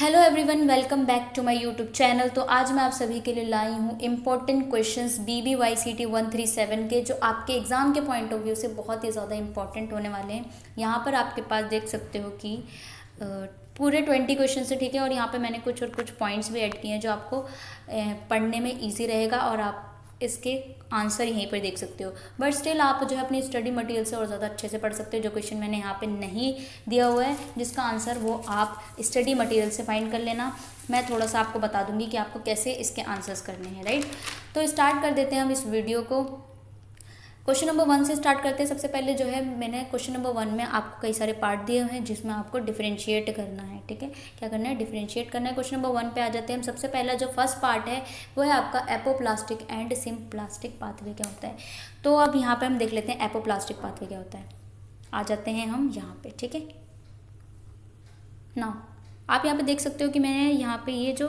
Hello everyone, welcome back to my YouTube channel. तो आज मैं आप सभी के लिए लाई हूँ इम्पोर्टेंट क्वेश्चंस BBYCT 137 के, जो आपके एग्ज़ाम के पॉइंट ऑफ व्यू से बहुत ही ज़्यादा इंपॉर्टेंट होने वाले हैं। यहाँ पर आपके पास देख सकते हो कि पूरे 20 क्वेश्चन है, ठीक है। और यहाँ पे मैंने कुछ पॉइंट्स भी ऐड किए हैं जो आपको पढ़ने में ईजी रहेगा और आप इसके आंसर यहीं पर देख सकते हो। बट स्टिल आप जो है अपनी स्टडी मटेरियल से और ज़्यादा अच्छे से पढ़ सकते हो। जो क्वेश्चन मैंने यहाँ पे नहीं दिया हुआ है जिसका आंसर, वो आप स्टडी मटेरियल से फाइंड कर लेना। मैं थोड़ा सा आपको बता दूंगी कि आपको कैसे इसके आंसर्स करने हैं, राइट। तो स्टार्ट कर देते हैं हम इस वीडियो को। क्वेश्चन नंबर 1 से स्टार्ट करते हैं। सबसे पहले जो है मैंने क्वेश्चन नंबर 1 में आपको कई सारे पार्ट दिए हुए हैं जिसमें आपको डिफरेंशिएट करना है, ठीक है। क्या करना है? डिफरेंशिएट करना है। क्वेश्चन नंबर 1 पे आ जाते हैं हम। सबसे पहला जो फर्स्ट पार्ट है वो है आपका एपोप्लास्टिक एंड सिम्प्लास्टिक पाथवे क्या होता है। तो अब यहाँ पे हम देख लेते हैं एपोप्लास्टिक पाथवे क्या होता है। आ जाते हैं हम यहाँ पे, ठीक है ना। आप यहाँ पे देख सकते हो कि मैंने यहाँ पे ये जो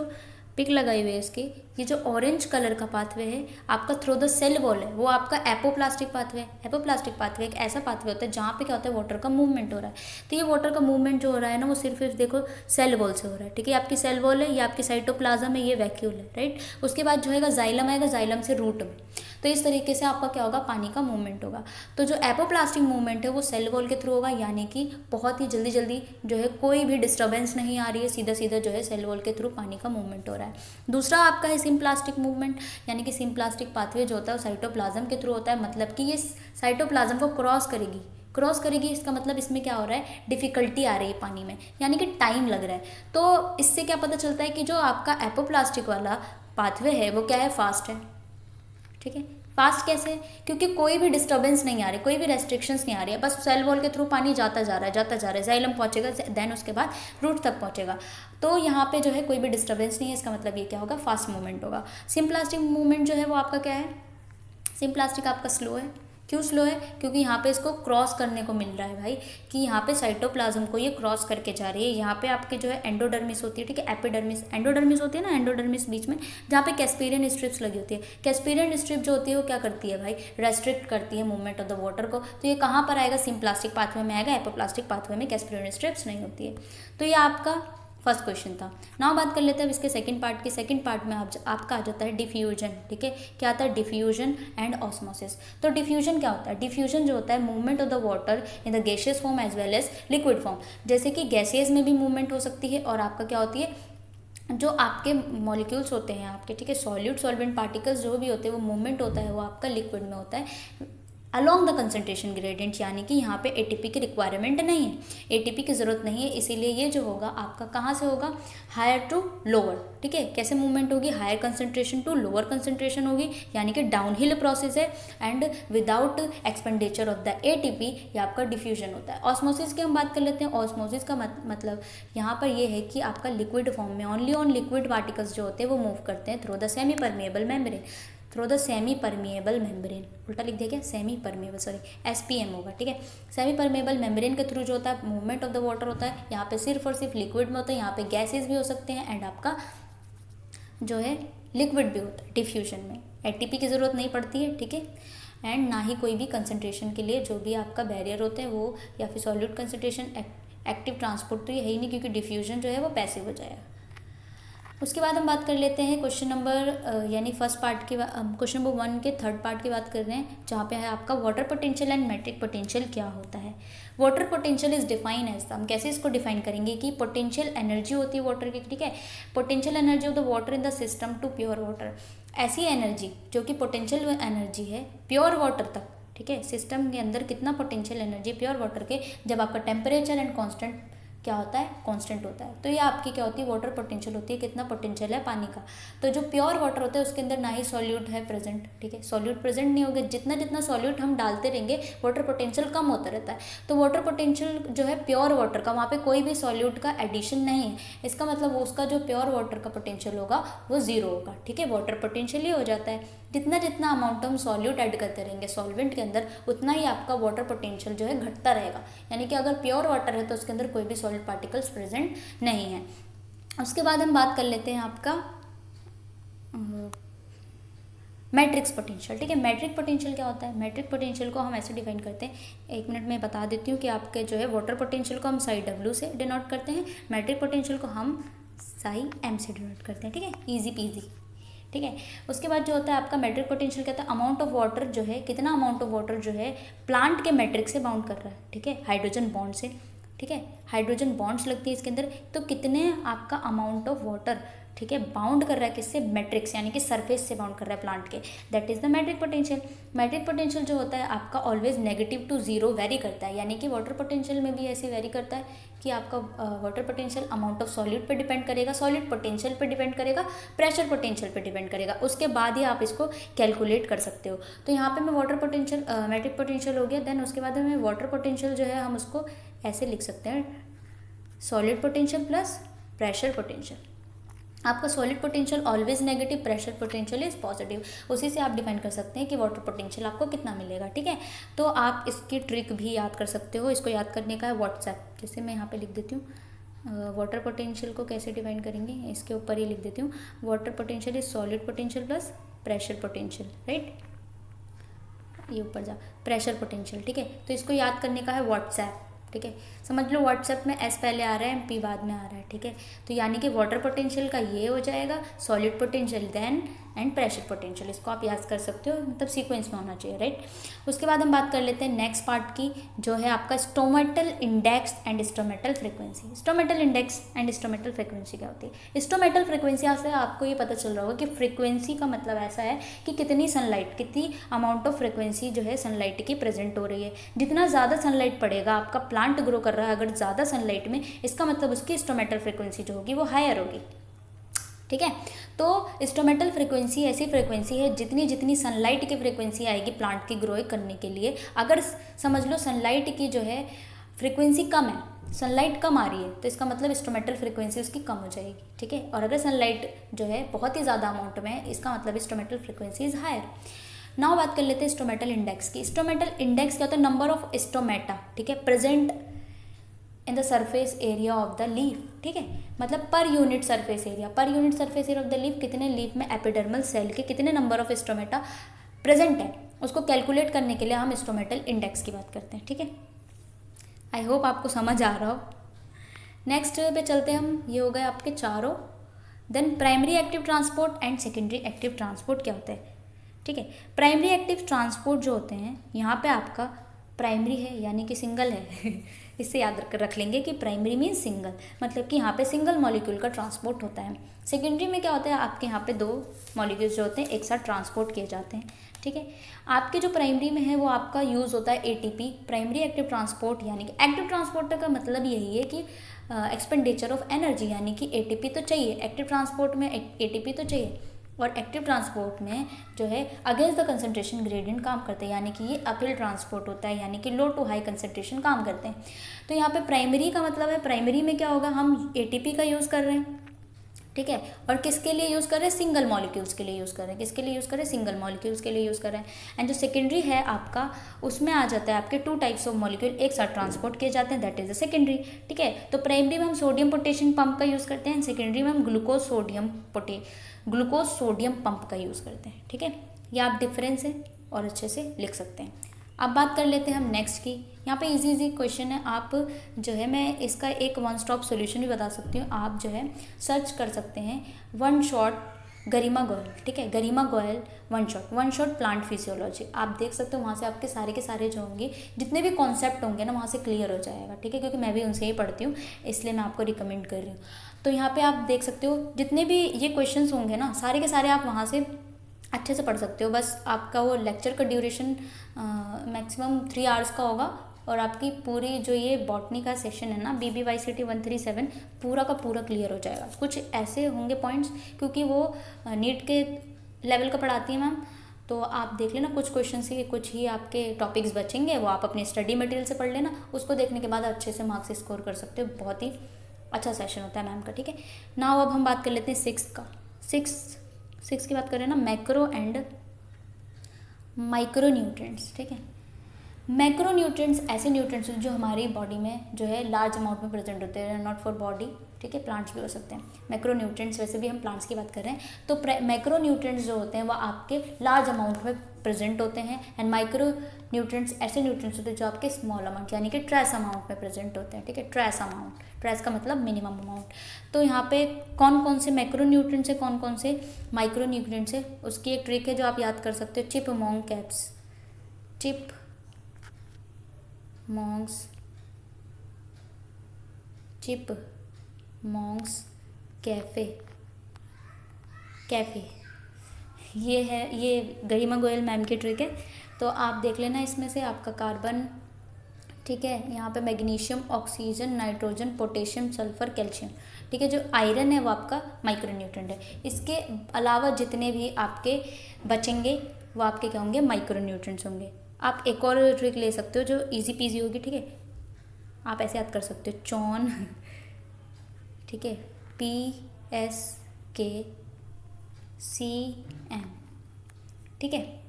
पिक लगाई हुई है इसकी, ये जो ऑरेंज कलर का पाथवे है आपका थ्रू द सेल वॉल है, वो आपका एपोप्लास्टिक पाथवे है। एपोप्लास्टिक पाथवे एक ऐसा पाथवे होता है जहाँ पे क्या होता है, वाटर का मूवमेंट हो रहा है। तो ये वाटर का मूवमेंट जो हो रहा है ना, वो सिर्फ देखो सेल वॉल से हो रहा है, ठीक है। आपकी सेल वॉल है, ये आपकी साइटोप्लाज्म है, ये वैक्यूल है, राइट। उसके बाद जो है जाइलम आएगा, जाइलम से रूट में। तो इस तरीके से आपका क्या होगा, पानी का मूवमेंट होगा। तो जो एपोप्लास्टिक मूवमेंट है वो सेल वॉल के थ्रू होगा, यानी कि बहुत ही जल्दी जल्दी जो है कोई भी डिस्टर्बेंस नहीं आ रही है, सीधा सीधा जो है सेल वॉल के थ्रू पानी का मूवमेंट हो रहा है। दूसरा आपका है सिम्प्लास्टिक मूवमेंट, यानी कि सिम्प्लास्टिक पाथवे जो होता है वो साइटोप्लाज्म के थ्रू होता है। मतलब कि ये साइटोप्लाज्म को क्रॉस करेगी। इसका मतलब इसमें क्या हो रहा है, डिफिकल्टी आ रही है पानी में, यानी कि टाइम लग रहा है। तो इससे क्या पता चलता है कि जो आपका एपोप्लास्टिक वाला पाथवे है वो क्या है, फास्ट है, ठीक है। फास्ट कैसे? क्योंकि कोई भी डिस्टर्बेंस नहीं आ रही, कोई भी रेस्ट्रिक्शंस नहीं आ रही है, बस सेल वॉल के थ्रू पानी जाता जा रहा है, जाइलम पहुंचेगा, देन उसके बाद रूट तक पहुंचेगा। तो यहाँ पे जो है कोई भी डिस्टर्बेंस नहीं है, इसका मतलब ये क्या होगा, फास्ट मूवमेंट होगा। सिम्प्लास्टिक मूवमेंट जो है वो आपका क्या है, सिम्प्लास्टिक आपका स्लो है। क्यों स्लो है? क्योंकि यहाँ पे इसको क्रॉस करने को मिल रहा है भाई, कि यहाँ पे साइटोप्लाज्म को ये क्रॉस करके जा रही है। यहाँ पे आपके जो है एंडोडर्मिस होती है, ठीक है। एंडोडर्मिस होती है ना, एंडोडर्मिस बीच में जहाँ पे कैस्पेरियन स्ट्रिप्स लगी होती है। कैस्पेरियन स्ट्रिप जो होती है वो क्या करती है भाई, रेस्ट्रिक्ट करती है मूवमेंट ऑफ द वाटर को। तो ये कहाँ पर आएगा, सिम्प्लास्टिक पाथवे में आएगा। एपोप्लास्टिक पाथवे में कैस्पेरियन स्ट्रिप्स नहीं होती है। तो ये आपका फर्स्ट क्वेश्चन था। नाउ बात कर लेते हैं अब इसके सेकंड पार्ट की। सेकंड पार्ट में आपका आ जाता है डिफ्यूजन, ठीक है। क्या आता है, डिफ्यूजन एंड ऑस्मोसिस। तो डिफ्यूजन क्या होता है? डिफ्यूजन जो होता है movement of the water in the gaseous form as well as liquid form. जैसे कि गैसियस में भी मूवमेंट हो सकती है, और आपका क्या होती है, जो आपके मॉलिक्यूल्स होते हैं आपके, ठीक है, सॉल्यूट सॉल्वेंट पार्टिकल्स जो भी होते हैं, वो मूवमेंट होता है वो आपका लिक्विड में होता है अलॉन्ग द कंसंट्रेशन ग्रेडियंट। यानी कि यहाँ पे एटीपी की रिक्वायरमेंट नहीं है, एटीपी की ज़रूरत नहीं है, इसीलिए ये जो होगा आपका कहाँ से होगा, हायर टू लोअर, ठीक है। कैसे मूवमेंट होगी, higher concentration to lower concentration होगी, यानी कि डाउनहिल प्रोसेस है, and without expenditure of the ATP ये आपका डिफ्यूजन होता है। ऑस्मोसिस की हम बात कर लेते हैं। ऑस्मोसिस का मतलब यहाँ पर ये है कि आपका लिक्विड फॉर्म में ओनली ऑन लिक्विड पार्टिकल्स जो होते हैं वो मूव करते हैं through the semi permeable membrane. Through the semi permeable membrane, उल्टा लिख दिया क्या, सेमी परमेएबल, सॉरी SPM होगा, ठीक है। सेमी परमेएबल मेम्ब्रेन के थ्रू जो होता है मूवमेंट ऑफ द वाटर होता है। यहाँ पे सिर्फ और सिर्फ लिक्विड में होता है, यहाँ पे गैसेज भी हो सकते हैं, एंड आपका जो है लिक्विड भी होता है। डिफ्यूजन में एटीपी की ज़रूरत नहीं पड़ती है, ठीक है, एंड ना ही कोई भी कंसंट्रेशन के लिए जो भी आपका बैरियर होते हैं वो, या फिर सॉल्यूट कंसंट्रेशन, एक्टिव ट्रांसपोर्ट तो ये है ही नहीं, क्योंकि डिफ्यूजन जो है वो पैसिव हो जाएगा। उसके बाद हम बात कर लेते हैं क्वेश्चन नंबर यानी फर्स्ट पार्ट की, क्वेश्चन नंबर 1 के थर्ड पार्ट की बात कर रहे हैं, जहाँ पे है आपका water potential and matric potential क्या होता है। Water potential is define as, हम कैसे इसको डिफाइन करेंगे कि पोटेंशियल एनर्जी होती है वाटर की, ठीक है। Potential energy of the water in the system to pure water, ऐसी एनर्जी जो कि पोटेंशियल एनर्जी है प्योर वाटर तक, ठीक है। सिस्टम के अंदर कितना पोटेंशियल एनर्जी प्योर वाटर के, जब आपका टेम्परेचर एंड कॉन्स्टेंट क्या होता है, कांस्टेंट होता है। तो ये आपकी क्या होती है, वाटर पोटेंशियल होती है, कितना पोटेंशियल है पानी का। तो जो प्योर वाटर होता है उसके अंदर ना ही सॉल्यूट है प्रेजेंट, ठीक है, सॉल्यूट प्रेजेंट नहीं होगा। जितना जितना सॉल्यूट हम डालते रहेंगे वाटर पोटेंशियल कम होता रहता है। तो वाटर पोटेंशियल जो है प्योर वाटर का, वहाँ पे कोई भी सॉल्यूट का एडिशन नहीं है, इसका मतलब उसका जो प्योर वाटर का पोटेंशियल होगा वो जीरो होगा, ठीक है। वाटर पोटेंशियल ही हो जाता है, जितना जितना अमाउंट हम सॉल्यूट ऐड करते रहेंगे सॉल्वेंट के अंदर, उतना ही आपका वाटर पोटेंशियल जो है घटता रहेगा। यानी कि अगर प्योर वाटर है तो उसके अंदर कोई भी सॉलिड पार्टिकल्स प्रेजेंट नहीं है। उसके बाद हम बात कर लेते हैं आपका मैट्रिक्स पोटेंशियल, ठीक है। मैट्रिक पोटेंशियल क्या होता है? मैट्रिक पोटेंशियल को हम ऐसे डिफाइन करते हैं, 1 मिनट में बता देती हूँ कि आपके जो है वाटर पोटेंशियल को हम साई W से डिनोट करते हैं, मैट्रिक पोटेंशियल को हम साई एम से डिनोट करते हैं, ठीक है, ईजी पीजी, ठीक है। उसके बाद जो होता है आपका मैट्रिक पोटेंशियल कहता है अमाउंट ऑफ वाटर जो है, कितना अमाउंट ऑफ वाटर जो है प्लांट के मैट्रिक से बाउंड कर रहा है, ठीक है, हाइड्रोजन बॉन्ड से, ठीक है, हाइड्रोजन बॉन्ड्स लगती है इसके अंदर, तो कितने आपका अमाउंट ऑफ वाटर, ठीक है, बाउंड कर रहा है किससे, मैट्रिक्स यानी कि सरफेस से बाउंड कर रहा है प्लांट के, that is the matric potential. Matric potential जो होता है आपका always negative to zero vary करता है, यानी कि वाटर पोटेंशियल में भी ऐसे वेरी करता है कि आपका water potential amount of solid पे डिपेंड करेगा, सॉलिड पोटेंशियल पे डिपेंड करेगा, प्रेशर पोटेंशियल पे डिपेंड करेगा, उसके बाद ही आप इसको कैलकुलेट कर सकते हो। तो यहाँ पे मैं वाटर पोटेंशियल मैट्रिक पोटेंशियल हो गया, देन उसके बाद में वाटर पोटेंशियल जो है हम उसको ऐसे लिख सकते हैं, solid potential plus pressure potential. आपका solid potential always negative, pressure potential is positive, उसी से आप डिफाइन कर सकते हैं कि वाटर पोटेंशियल आपको कितना मिलेगा, ठीक है। तो आप इसकी ट्रिक भी याद कर सकते हो, इसको याद करने का है व्हाट्सएप, जैसे मैं यहाँ पे लिख देती हूँ वाटर पोटेंशियल को कैसे डिफाइन करेंगे, इसके ऊपर ही लिख देती हूँ, water potential is solid potential plus pressure potential, right, ये ऊपर जा प्रेशर पोटेंशियल, ठीक है। तो इसको याद करने का है व्हाट्सएप, ठीक है, समझ लो व्हाट्सएप में एस पहले आ रहा है, पी बाद में आ रहा है, ठीक है। तो यानी कि वाटर पोटेंशियल का ये हो जाएगा, solid potential then and pressure potential, इसको आप याद कर सकते हो, मतलब सीक्वेंस में होना चाहिए, राइट। उसके बाद हम बात कर लेते हैं नेक्स्ट पार्ट की, जो है आपका stomatal index and stomatal frequency. Stomatal index and stomatal frequency क्या होती है? स्टोमेटल फ्रीक्वेंसी से आपको ये पता चल रहा होगा कि फ्रीक्वेंसी का मतलब ऐसा है कि कितनी सनलाइट, कितनी अमाउंट ऑफ फ्रीक्वेंसी जो है सनलाइट की प्रेजेंट हो रही है। जितना ज़्यादा सनलाइट पड़ेगा, आपका प्लांट ग्रो कर रहा है अगर ज़्यादा सनलाइट में, इसका मतलब उसकी स्टोमेटल फ्रीक्वेंसी जो होगी वो हायर होगी, ठीक है। तो स्टोमेटल फ्रीक्वेंसी ऐसी फ्रीक्वेंसी है जितनी जितनी सनलाइट की फ्रीक्वेंसी आएगी प्लांट की ग्रो करने के लिए, अगर समझ लो सनलाइट की जो है फ्रीक्वेंसी कम है, सनलाइट कम आ रही है, तो इसका मतलब स्टोमेटल फ्रीक्वेंसी उसकी कम हो जाएगी, ठीक है। और अगर सनलाइट जो है बहुत ही ज़्यादा अमाउंट में है, इसका मतलब stomatal frequency is higher. Now बात कर लेते हैं स्टोमेटल इंडेक्स की। स्टोमेटल इंडेक्स क्या होता है? नंबर ऑफ स्टोमेटा, ठीक है, present in the surface area of the leaf, ठीक है, मतलब per unit surface area, per unit surface area of the leaf, कितने लीफ में एपिडर्मल सेल के कितने नंबर ऑफ स्टोमेटा प्रेजेंट है, उसको कैलकुलेट करने के लिए हम स्टोमेटल इंडेक्स की बात करते हैं, ठीक है। आई होप आपको समझ आ रहा हो। नेक्स्ट पे चलते हैं हम, ये हो गए आपके चारों। Then primary active transport and secondary active transport क्या होता है, ठीक है। प्राइमरी एक्टिव ट्रांसपोर्ट जो होते हैं, यहाँ पे आपका प्राइमरी है यानी कि सिंगल है इससे याद रख लेंगे कि प्राइमरी मीन सिंगल, मतलब कि यहाँ पे सिंगल मॉलिक्यूल का ट्रांसपोर्ट होता है। सेकेंडरी में क्या होता है, आपके यहाँ पे दो मॉलिक्यूल्स जो होते हैं एक साथ ट्रांसपोर्ट किए जाते हैं, ठीक है। आपके जो प्राइमरी में है वो आपका यूज़ होता है एटीपी, प्राइमरी एक्टिव ट्रांसपोर्ट, यानी कि एक्टिव ट्रांसपोर्ट का मतलब यही है कि एक्सपेंडिचर ऑफ एनर्जी, यानी कि एटीपी तो चाहिए, एक्टिव ट्रांसपोर्ट में एटीपी तो चाहिए, और एक्टिव ट्रांसपोर्ट में जो है अगेंस्ट द कंसंट्रेशन ग्रेडियंट काम करते हैं, यानी कि ये अपहिल ट्रांसपोर्ट होता है, यानी कि लो टू हाई कंसंट्रेशन काम करते हैं। तो यहाँ पे प्राइमरी का मतलब है, प्राइमरी में क्या होगा, हम एटीपी का यूज़ कर रहे हैं, ठीक है, और किसके लिए यूज़ कर रहे हैं, सिंगल मॉलिक्यूल्स के लिए यूज़ कर रहे हैं, किसके लिए यूज़ कर रहे हैं, सिंगल मॉलिक्यूल्स के लिए यूज़ कर रहे हैं। एंड जो सेकेंडरी है आपका, उसमें आ जाता है आपके टू टाइप्स ऑफ मॉलिक्यूल एक साथ ट्रांसपोर्ट किए जाते हैं, दैट इज द सेकेंडरी, ठीक है। तो प्राइमरी में हम सोडियम पोटेशियम पंप का यूज़ करते हैं, सेकेंडरी में हम ग्लूकोज सोडियम पंप का यूज़ करते हैं, ठीक है। ये आप डिफरेंस है और अच्छे से लिख सकते हैं। अब बात कर लेते हैं हम नेक्स्ट की। यहाँ पे इजी क्वेश्चन है, आप जो है मैं इसका एक वन स्टॉप सॉल्यूशन भी बता सकती हूँ। आप जो है सर्च कर सकते हैं वन शॉट गरिमा गोयल, ठीक है, Garima Goyal one shot plant physiology, आप देख सकते हो, वहाँ से आपके सारे के सारे जो होंगे जितने भी कॉन्सेप्ट होंगे ना वहाँ से क्लियर हो जाएगा, ठीक है, क्योंकि मैं भी उनसे ही पढ़ती हूँ, इसलिए मैं आपको रिकमेंड कर रही हूँ। तो यहाँ पे आप देख सकते हो जितने भी ये क्वेश्चंस होंगे ना, सारे के सारे आप वहाँ से अच्छे से पढ़ सकते हो। बस आपका वो लेक्चर का ड्यूरेशन मैक्सिमम 3 आवर्स का होगा, और आपकी पूरी जो ये बॉटनी का सेशन है ना BBYCT 137 पूरा का पूरा क्लियर हो जाएगा। कुछ ऐसे होंगे पॉइंट्स, क्योंकि वो नीट के लेवल का पढ़ाती है मैम, तो आप देख लेना, कुछ क्वेश्चन ही कुछ ही आपके टॉपिक्स बचेंगे, वो आप अपने स्टडी मटेरियल से पढ़ लेना, उसको देखने के बाद अच्छे से मार्क्स स्कोर कर सकते हो। बहुत ही अच्छा सेशन होता है मैम का, ठीक है। नाउ अब हम बात कर लेते हैं 6 की बात करें ना, मैक्रो एंड माइक्रो न्यूट्रिएंट्स, ठीक है। मैक्रोन्यूट्रिएंट्स ऐसे न्यूट्रिएंट्स जो हमारी बॉडी में जो है लार्ज अमाउंट में प्रेजेंट होते हैं, नॉट फॉर बॉडी, ठीक है, प्लांट्स भी हो सकते हैं। मैक्रोन्यूट्रिएंट्स, वैसे भी हम प्लांट्स की बात कर रहे हैं, तो मैक्रोन्यूट्रिएंट्स जो होते हैं वो आपके लार्ज अमाउंट में प्रेजेंट होते हैं, एंड माइक्रोन्यूट्रिएंट्स ऐसे न्यूट्रिएंट्स होते हैं जो आपके स्मॉल अमाउंट यानी कि ट्रेस अमाउंट में प्रेजेंट होते हैं, ठीक है, ट्रेस अमाउंट, ट्रेस का मतलब मिनिमम अमाउंट। तो यहाँ पे कौन कौन से मैक्रोन्यूट्रिएंट्स है, कौन कौन से माइक्रोन्यूट्रिएंट्स है, उसकी एक ट्रिक है जो आप याद कर सकते हो, chip among caps, chip monks, chip monks cafe, cafe, ये है, ये गरिमा गोयल मैम की ट्रिक है। तो आप देख लेना इसमें से आपका कार्बन, ठीक है, यहाँ पे magnesium, oxygen, nitrogen, potassium, sulphur, calcium, ठीक है, जो आयरन है वो आपका माइक्रोन्यूट्रिएंट है। इसके अलावा जितने भी आपके बचेंगे वो आपके क्या होंगे, माइक्रोन्यूट्रिएंट्स होंगे। आप एक और ट्रिक ले सकते हो जो इजी पीजी होगी, ठीक है, आप ऐसे याद कर सकते हो, चॉन, ठीक है, PSKCM, ठीक है,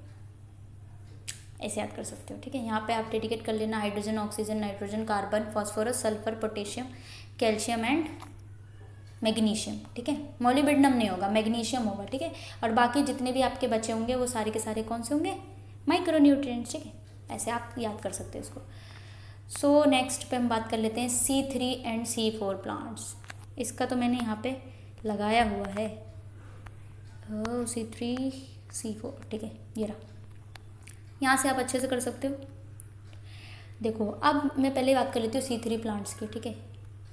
ऐसे याद कर सकते हो, ठीक है। यहाँ पे आप डेडिकेट कर लेना hydrogen, oxygen, nitrogen, carbon, phosphorus, sulphur, potassium, calcium and magnesium, ठीक है। मोलिब्डेनम नहीं होगा, मैग्नीशियम होगा, ठीक है। और बाकी जितने भी आपके बचे होंगे वो सारे के सारे कौन से होंगे, माइक्रोन्यूट्रिएंट्स, ठीक है, ऐसे आप याद कर सकते हो इसको। सो नेक्स्ट पे हम बात कर लेते हैं C3 एंड C4 प्लांट्स। इसका तो मैंने यहाँ पे लगाया हुआ है, C3 C4, ठीक है, ये रहा, यहाँ से आप अच्छे से कर सकते हो। देखो अब मैं पहले बात कर लेती हूँ C3 प्लांट्स की, ठीक है।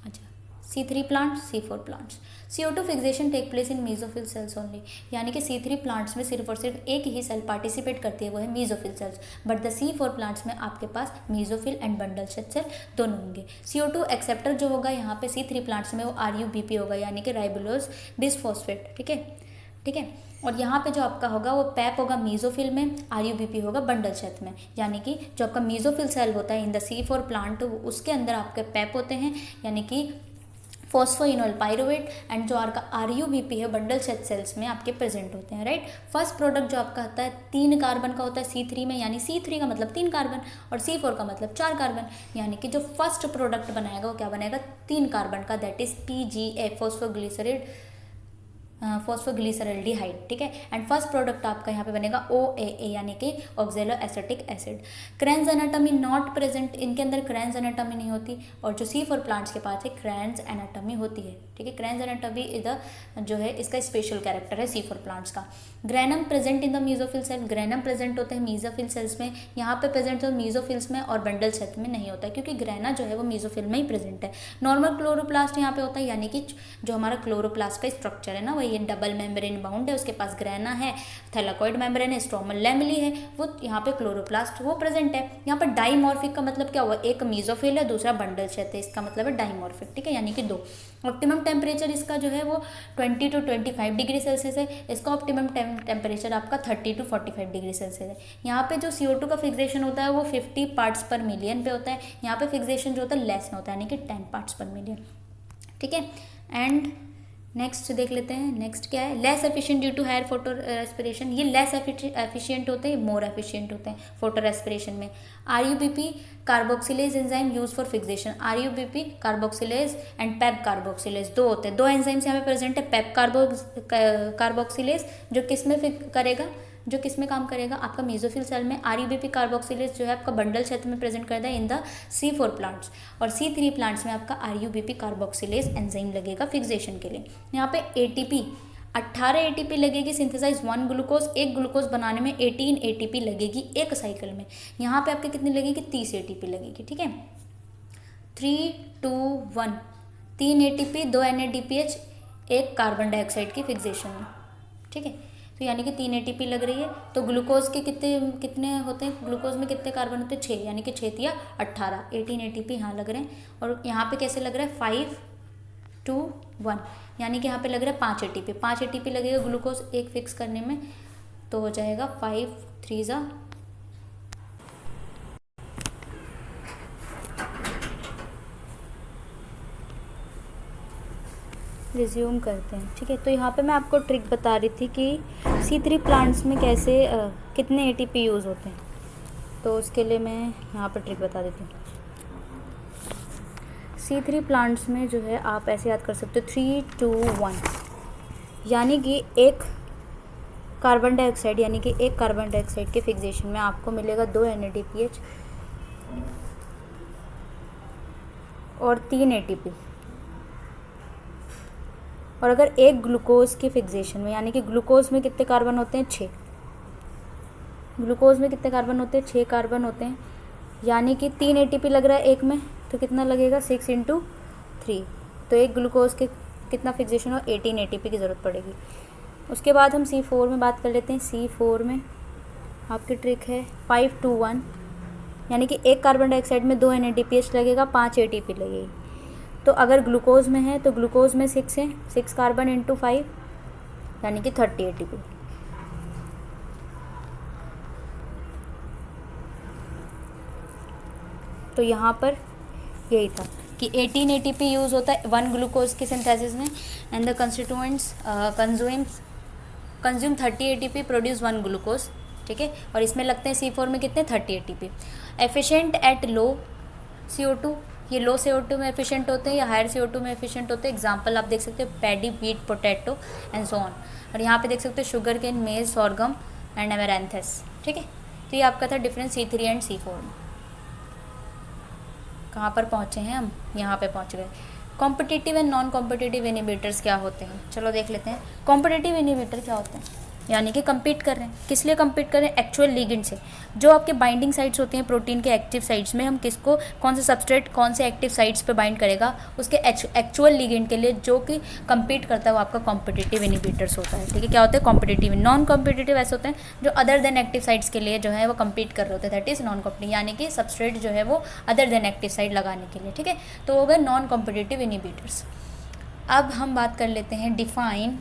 अच्छा, C3 plants, C4 plants. CO2 fixation take place in mesophyll cells only, यानी कि C3 प्लांट्स में सिर्फ और सिर्फ एक ही सेल पार्टिसिपेट करती है, वो है mesophyll cells. But the C4 plants में आपके पास मीजोफिल एंड बंडल सेल दोनों होंगे। CO2 एक्सेप्टर जो होगा यहाँ पे C3 प्लांट्स में वो RUBP होगा, यानी कि राइबोलोज बिसफॉस्फेट, ठीक है, ठीक है। और यहाँ पे जो आपका होगा वो पैप होगा मीजोफिल में, RUBP होगा बंडल क्षेत्र में, यानी कि जो आपका मीजोफिल सेल होता है इन द C4 प्लांट, उसके अंदर आपके पैप होते हैं, यानी कि फॉस्फोइनोल पायरुवेट, एंड जो आपका RUBP है बंडल सेल्स में आपके प्रेजेंट होते हैं, राइट। फर्स्ट प्रोडक्ट जो आपका होता है 3 कार्बन का होता है C3 में, यानी C3 का मतलब 3 कार्बन, और C4 का मतलब 4 कार्बन, यानी कि जो फर्स्ट प्रोडक्ट बनाएगा वो क्या बनेगा, 3 कार्बन का, दैट इज PGA, फॉस्फोग्लिसरल्डिहाइड, ठीक है। एंड फर्स्ट प्रोडक्ट आपका यहाँ पे बनेगा OAA, यानी कि ऑक्जेलो acetic acid. Cranes anatomy not present, इनके अंदर क्रेन्स एनाटॉमी नहीं होती, और जो C4 प्लांट्स के पास है क्रेन्स एनाटॉमी होती है, ठीक है। क्रेन्स एनाटॉमी इज जो है इसका स्पेशल कैरेक्टर है C4 प्लांट्स का। Granum present in the mesophyll cell, granum present होते हैं मीजोफिल सेल्स में, यहाँ पे प्रेजेंट होता है मीजोफिल्स में और बंडल सेल में नहीं होता है, क्योंकि ग्रेना जो है वो मीजोफिल में ही प्रेजेंट है। नॉर्मल क्लोरोप्लास्ट यहाँ पे होता है, यानी कि जो हमारा क्लोरोप्लास्ट का स्ट्रक्चर है ना, वही डबल मेम्ब्रेन बाउंड है, उसके पास ग्रेना है, थैलाकोइड मेम्ब्रेन है, स्ट्रोमल लैमेली है, वो यहाँ पे क्लोरोप्लास्ट वो प्रेजेंट है। यहाँ पर डाइमॉर्फिक का मतलब क्या हुआ, एक मीजोफिल है, दूसरा बंडल क्षेत्र है, इसका मतलब है डाइमॉर्फिक, ठीक है, यानी कि 2। ऑप्टिमम टेम्परेचर इसका जो है वो 20 to 25 डिग्री सेल्सियस है, इसका ऑप्टिमम टेम्परेचर आपका 30 to 45 डिग्री सेल्सियस है। यहाँ पे जो CO2 का फिक्सेशन होता है वो 50 पार्ट्स पर मिलियन पे होता है, यहाँ पे फिक्सेशन जो होता है लेस में होता है, यानी कि 10 पार्ट्स पर मिलियन, ठीक है। एंड नेक्स्ट देख लेते हैं, नेक्स्ट क्या है, less efficient due to higher photo respiration. ये लेस एफिशिएंट होते हैं, मोर एफिशिएंट होते हैं फोटो रेस्पिरेशन में। RUBP carboxylase enzyme use for fixation, RUBP carboxylase and PEP carboxylase, 2 होते हैं, 2 एंजाइम्स यहाँ पे प्रेजेंट है। पेप कार्बोक्सिलेज जो किस में करेगा, जो किस में काम करेगा, आपका मेसोफिल सेल में। RUBP कार्बोक्सिलेज जो है आपका बंडल क्षेत्र में प्रेजेंट करता है इन द C4 प्लांट्स, और C3 प्लांट्स में आपका RUBP कार्बोक्सिलेज एंजाइम लगेगा फिक्सेशन के लिए। यहाँ पे ATP 18 ATP लगेगी सिंथेसाइज 1 ग्लूकोज, एक ग्लूकोज बनाने में 18 ATP लगेगी एक साइकिल में। यहाँ पे आपके कितनी लगेगी, 30 ATP लगेगी, ठीक है। 3, 2, 1, 3 ATP, 2 NADPH, एक कार्बन डाइऑक्साइड की फिक्सेशन में, ठीक है। तो यानी कि 3 ATP लग रही है। तो ग्लूकोज के कितने होते हैं, ग्लूकोज में कितने कार्बन होते हैं, 6, यानी कि 6 या 18, 18 ATP यहाँ लग रहे हैं। और यहाँ पे कैसे लग रहा है, 5, 2, 1, यानी कि यहाँ पे लग रहा है 5 ATP, 5 ATP लगेगा ग्लूकोज एक फिक्स करने में, तो हो जाएगा 5, 3 जा। रिज्यूम करते हैं, ठीक है। तो यहाँ पे मैं आपको ट्रिक बता रही थी कि C3 प्लांट्स में कैसे कितने ATP यूज़ होते हैं। तो उसके लिए मैं यहाँ पर ट्रिक बता देती हूँ। C3 प्लांट्स में जो है आप ऐसे याद कर सकते हो 3, 2, 1, यानी कि एक कार्बन डाइऑक्साइड के फिक्सेशन में आपको मिलेगा 2 NADPH और 3 ATP। और अगर एक ग्लूकोज के फिक्सेशन में, यानी कि ग्लूकोज में कितने कार्बन होते हैं 6, ग्लूकोज में कितने कार्बन होते हैं 6 कार्बन होते हैं, यानी कि 3 ATP लग रहा है एक में, तो कितना लगेगा 6 × 3, तो एक ग्लूकोज के कितना फिक्सेशन हो 18 ATP की ज़रूरत पड़ेगी। उसके बाद हम C4 में बात कर लेते हैं। C4 में आपकी ट्रिक है 5, 2, 1, यानी कि एक कार्बन डाइऑक्साइड में 2 NADPH लगेगा, 5 ATP लगेगी। तो अगर ग्लूकोज में है तो ग्लूकोज में 6 है, 6 कार्बन × 5, यानी कि 30 ATP। तो यहाँ पर यही था कि 18 ATP यूज़ होता है 1 ग्लूकोज की सिंथेसिस में, and the constituents consume 30 ATP, produce 1 glucose, ठीक है। और इसमें लगते हैं C4 में कितने 30 ATP। Efficient at low CO2, ये लो CO2 में एफिशिएंट होते हैं या हायर CO2 में एफिशिएंट होते हैं। एग्जांपल आप देख सकते हो paddy, wheat, potato and so on. और यहाँ पे देख सकते हो शुगर केन, मेज, सॉर्गम एंड एमेरैंथस, ठीक है। तो ये आपका था डिफरेंस C3 एंड C4 में। कहाँ पर पहुँचे हैं हम, यहाँ पे पहुँच गए। Competitive and non competitive inhibitors क्या होते हैं, चलो देख लेते हैं। कॉम्पिटिटिव इनहिबिटर क्या होते हैं, यानी कि compete कर रहे हैं, किस लिए compete कर रहे हैं, एक्चुअल लिगेंड से। जो आपके बाइंडिंग साइट्स होती हैं प्रोटीन के एक्टिव साइट्स में, हम किसको, कौन से सबस्ट्रेट कौन से एक्टिव साइट्स पे बाइंड करेगा, उसके एक्चुअल लिगेंड के लिए जो कि compete करता है वो आपका कॉम्पिटिटिव इनहिबिटर्स होता है, ठीक है। क्या होते हैं कॉम्पिटिटिव। नॉन कॉम्पिटिटिव ऐसे होते हैं जो अदर देन एक्टिव साइट्स के लिए जो है वो compete कर रहे होते हैं, दैट इज़ नॉन कॉम्पिटिटिव, यानी कि सबस्ट्रेट जो है वो अदर देन एक्टिव साइट लगाने के लिए, ठीक है। तो हो गए नॉन कॉम्पिटिटिव इनहिबिटर्स। अब हम बात कर लेते हैं डिफाइन,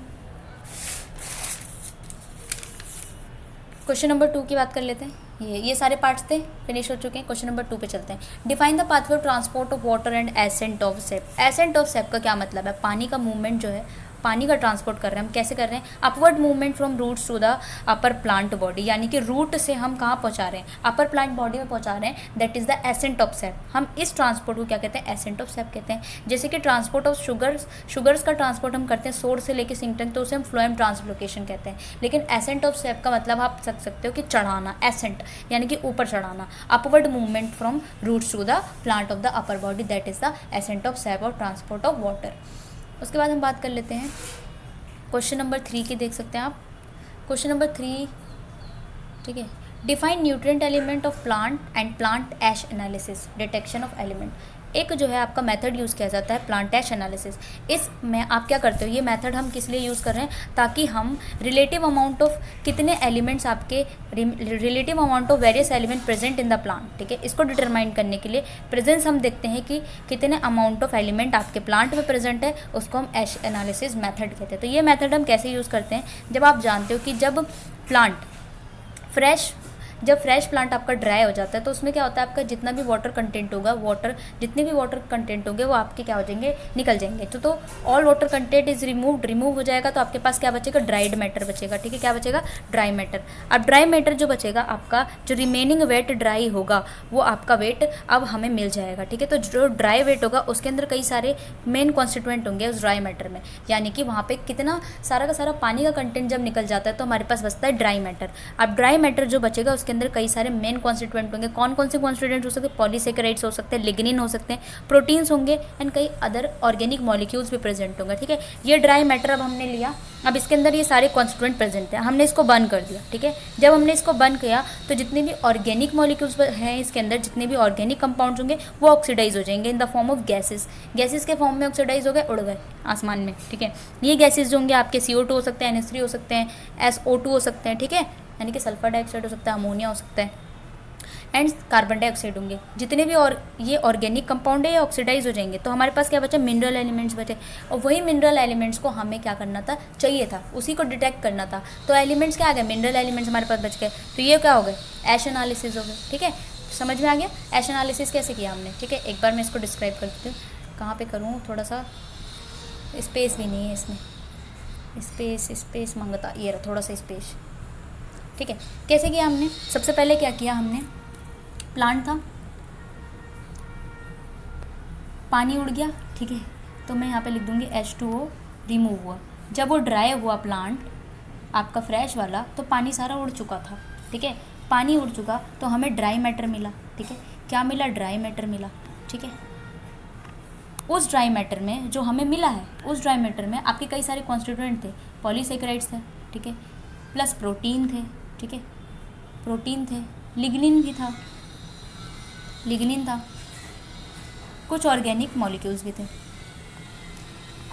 क्वेश्चन नंबर 2 की बात कर लेते हैं। ये सारे पार्ट्स थे, फिनिश हो चुके हैं। क्वेश्चन नंबर 2 पे चलते हैं। Define the pathway of transport of water and ascent of sap. Ascent of sap का क्या मतलब है, पानी का मूवमेंट जो है, पानी का ट्रांसपोर्ट कर रहे हैं हम, कैसे कर रहे हैं, upward movement from roots to the upper plant body, यानी कि रूट से हम कहाँ पहुँचा रहे हैं, अपर प्लांट बॉडी में पहुँचा रहे हैं, that is the ascent of sap. हम इस ट्रांसपोर्ट को क्या कहते हैं, एसेंट ऑफ सेप कहते हैं। जैसे कि ट्रांसपोर्ट ऑफ शुगर्स का ट्रांसपोर्ट हम करते हैं सोर्स से लेके सिंक तक, तो उसे हम फ्लोएम ट्रांसलोकेशन कहते हैं। लेकिन एसेंट ऑफ सेप का मतलब आप समझ सकते हो कि चढ़ाना, एसेंट यानी कि ऊपर चढ़ाना, upward movement from roots to the plant of the upper body, that is the ascent of sap और ट्रांसपोर्ट ऑफ वाटर। उसके बाद हम बात कर लेते हैं क्वेश्चन नंबर 3 की, देख सकते हैं आप क्वेश्चन नंबर 3, ठीक है। Define nutrient element of plant and plant ash analysis, detection of element. एक जो है आपका मेथड यूज़ किया जाता है प्लांट ऐश एनालिसिस। इसमें आप क्या करते हो, ये मेथड हम किस लिए यूज़ कर रहे हैं, ताकि हम रिलेटिव अमाउंट ऑफ कितने एलिमेंट्स आपके, relative amount of various element present in the plant, ठीक है, इसको डिटरमाइन करने के लिए प्रेजेंस हम देखते हैं कि कितने अमाउंट ऑफ एलिमेंट आपके प्लांट में प्रेजेंट है, उसको हम ऐश एनालिसिस मेथड कहते हैं। तो ये मेथड हम कैसे यूज़ करते हैं, जब आप जानते हो कि जब फ्रेश प्लांट आपका ड्राई हो जाता है तो उसमें क्या होता है, आपका जितना भी वाटर कंटेंट होगा, जितने भी वाटर कंटेंट होंगे वो आपके क्या हो जाएंगे, निकल जाएंगे। तो all water content is remove हो जाएगा, तो आपके पास क्या बचेगा, ड्राइड मैटर बचेगा, ठीक है। क्या बचेगा, ड्राई मैटर। अब ड्राई मैटर जो बचेगा, आपका जो रिमेनिंग वेट ड्राई होगा वो आपका वेट अब हमें मिल जाएगा, ठीक है। तो जो ड्राई वेट होगा उसके अंदर कई सारे मेन कॉन्स्टिट्यूएंट होंगे उस ड्राई मैटर में, यानी कि वहाँ पे कितना सारा का सारा पानी का कंटेंट जब निकल जाता है तो हमारे पास बचता है ड्राई मैटर। अब ड्राई मैटर जो बचेगा उसके अंदर कई सारे मेन कॉन्स्टिट्यूएंट होंगे। कौन कौन से कॉन्स्टिट्यूएंट हो सकते हैं, पॉलीसेकेराइड्स हो सकते हैं, लिग्निन हो सकते हैं, प्रोटीन्स होंगे एंड कई अदर ऑर्गेनिक मॉलिक्यूल्स भी प्रेजेंट होंगे, ठीक है। ये ड्राई मैटर अब हमने लिया, अब इसके अंदर ये सारे कॉन्स्टिट्यूएंट प्रेजेंट हैं, हमने इसको बर्न कर दिया, ठीक है। जब हमने इसको बर्न किया तो जितने भी ऑर्गेनिक मॉलिक्यूल्स हैं इसके अंदर, जितने भी ऑर्गेनिक कंपाउंड्स होंगे वो ऑक्सीडाइज हो जाएंगे in the form of gases के फॉर्म में ऑक्सीडाइज हो गए, उड़ गए आसमान में, ठीक है। ये गैसेज जो होंगे आपके CO2 हो सकते हैं, NH3 हो सकते हैं, SO2 हो सकते हैं, ठीक है, यानी कि सल्फर डाइऑक्साइड हो सकता है, अमोनिया हो सकता है एंड कार्बन डाइऑक्साइड होंगे। जितने भी और ये ऑर्गेनिक कंपाउंड है ये ऑक्सीडाइज हो जाएंगे। तो हमारे पास क्या बचा, मिनरल एलिमेंट्स बचे, और वही मिनरल एलिमेंट्स को हमें क्या करना था, चाहिए था, उसी को डिटेक्ट करना था। तो एलिमेंट्स क्या आ गए, मिनरल एलिमेंट्स हमारे पास बच गए। तो ये क्या हो गए, ऐश एनालिसिस हो गए, ठीक है। समझ में आ गया ऐश एनालिसिस कैसे किया हमने, ठीक है। एक बार मैं इसको डिस्क्राइब कर देती हूँ, कहाँ पर करूँ, थोड़ा सा स्पेस भी नहीं है इसमें, स्पेस मांगता, ये रहा थोड़ा सा स्पेस, ठीक है। कैसे किया हमने, सबसे पहले क्या किया हमने, प्लांट था, पानी उड़ गया, ठीक है, तो मैं यहाँ पे लिख दूँगी H2O रिमूव हुआ। जब वो ड्राई हुआ प्लांट आपका फ्रेश वाला, तो पानी सारा उड़ चुका था, ठीक है, पानी उड़ चुका तो हमें ड्राई मैटर मिला, ठीक है, क्या मिला, ड्राई मैटर मिला, ठीक है। उस ड्राई मैटर में जो हमें मिला है, उस ड्राई मैटर में आपके कई सारे कॉन्स्टिट्यूएंट थे, पॉलीसेकेराइड्स थे, ठीक है, प्लस प्रोटीन थे, ठीक है, प्रोटीन थे, लिग्निन भी था, लिग्निन था, कुछ ऑर्गेनिक मॉलिक्यूल्स भी थे।